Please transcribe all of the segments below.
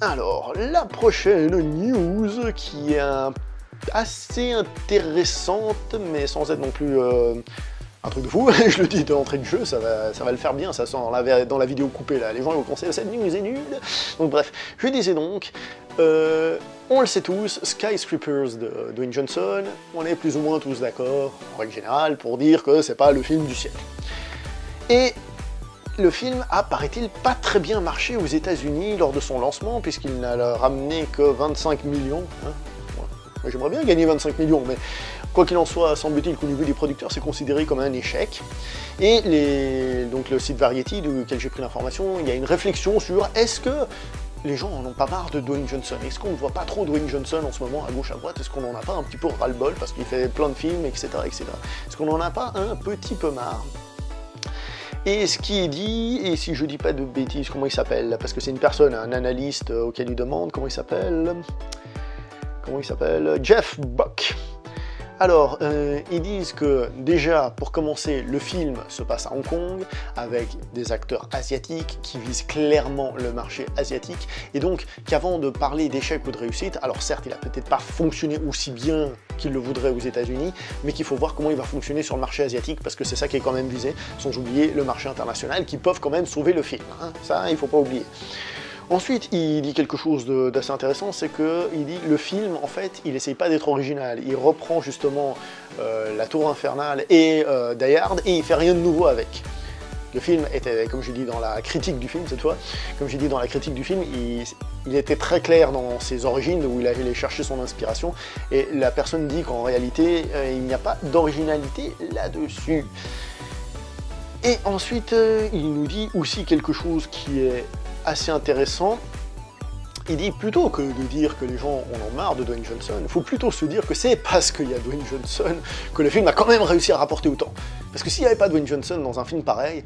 Alors, la prochaine news qui est assez intéressante, mais sans être non plus un truc de fou, je le dis d'entrée de jeu, ça va le faire bien, ça sent dans la vidéo coupée là, les gens vont penser cette news est nulle. Donc bref, je disais donc, on le sait tous, Skyscrapers de Dwayne Johnson, on est plus ou moins tous d'accord, en règle générale, pour dire que c'est pas le film du siècle. Et le film a, paraît-il, pas très bien marché aux États-Unis lors de son lancement, puisqu'il n'a ramené que 25 millions. Hein. Ouais. J'aimerais bien gagner 25 millions, mais quoi qu'il en soit, semble-t-il qu'au niveau des producteurs, c'est considéré comme un échec. Et donc le site Variety, duquel j'ai pris l'information, il y a une réflexion sur est-ce que les gens en ont pas marre de Dwayne Johnson? Est-ce qu'on ne voit pas trop Dwayne Johnson en ce moment à gauche à droite? Est-ce qu'on en a pas un petit peu ras-le-bol parce qu'il fait plein de films, etc. etc. Est-ce qu'on en a pas un petit peu marre? Et ce qui est dit, et si je dis pas de bêtises, comment il s'appelle? Parce que c'est une personne, un analyste auquel il demande, comment il s'appelle? Jeff Buck. Alors, ils disent que déjà, pour commencer, le film se passe à Hong Kong, avec des acteurs asiatiques qui visent clairement le marché asiatique, et donc qu'avant de parler d'échec ou de réussite, alors certes, il a peut-être pas fonctionné aussi bien qu'il le voudrait aux États-Unis, mais qu'il faut voir comment il va fonctionner sur le marché asiatique, parce que c'est ça qui est quand même visé, sans oublier le marché international, qui peuvent quand même sauver le film, hein. Ça, il faut pas oublier. Ensuite, il dit quelque chose d'assez intéressant, c'est qu'il dit le film, en fait, il essaye pas d'être original. Il reprend justement La Tour Infernale et Die Hard, et il fait rien de nouveau avec. Le film était, comme j'ai dit dans la critique du film cette fois, comme j'ai dit dans la critique du film, il était très clair dans ses origines, où il allait chercher son inspiration, et la personne dit qu'en réalité, il n'y a pas d'originalité là-dessus. Et ensuite, il nous dit aussi quelque chose qui est assez intéressant. Il dit plutôt que de dire que les gens en ont marre de Dwayne Johnson, il faut plutôt se dire que c'est parce qu'il y a Dwayne Johnson que le film a quand même réussi à rapporter autant. Parce que s'il n'y avait pas Dwayne Johnson dans un film pareil,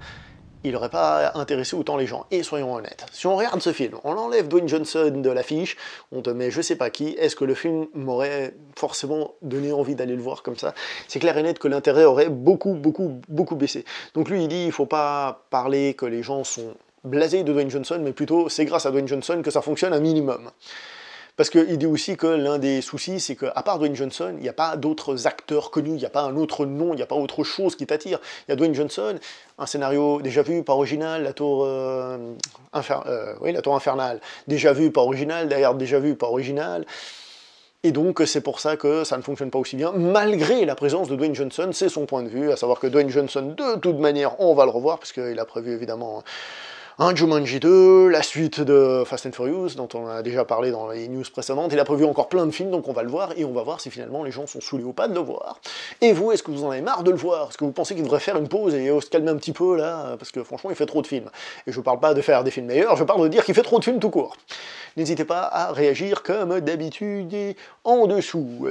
il n'aurait pas intéressé autant les gens. Et soyons honnêtes, si on regarde ce film, on enlève Dwayne Johnson de l'affiche, on te met je sais pas qui, est-ce que le film m'aurait forcément donné envie d'aller le voir comme ça? C'est clair et net que l'intérêt aurait beaucoup baissé. Donc lui il dit il faut pas parler que les gens sont blasé de Dwayne Johnson, mais plutôt c'est grâce à Dwayne Johnson que ça fonctionne un minimum. Parce qu'il dit aussi que l'un des soucis, c'est qu'à part Dwayne Johnson, il n'y a pas d'autres acteurs connus, il n'y a pas un autre nom, il n'y a pas autre chose qui t'attire. Il y a Dwayne Johnson, un scénario déjà vu, pas original, la tour infernale, déjà vu, pas original, derrière déjà vu, pas original. Et donc c'est pour ça que ça ne fonctionne pas aussi bien, malgré la présence de Dwayne Johnson, c'est son point de vue, à savoir que Dwayne Johnson, de toute manière, on va le revoir, parce qu'il a prévu évidemment un Jumanji 2, la suite de Fast and Furious, dont on a déjà parlé dans les news précédentes, il a prévu encore plein de films, donc on va le voir, et on va voir si finalement les gens sont saoulés ou pas de le voir. Et vous, est-ce que vous en avez marre de le voir? Est-ce que vous pensez qu'il devrait faire une pause et se calmer un petit peu, là? Parce que franchement, il fait trop de films. Et je parle pas de faire des films meilleurs, je parle de dire qu'il fait trop de films tout court. N'hésitez pas à réagir comme d'habitude en dessous.